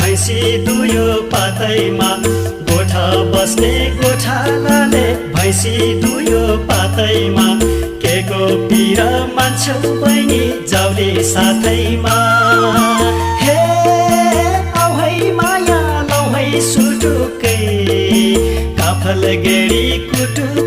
भैँसी दुयो पातैमा गोठा बस्ने गोठालाले भैँसी दुयो पातैमा के को पिर मान्छौ बहिनी जाउले साथैमा हे औ है माया लौ है सुटुकै काफल गेडी कुटु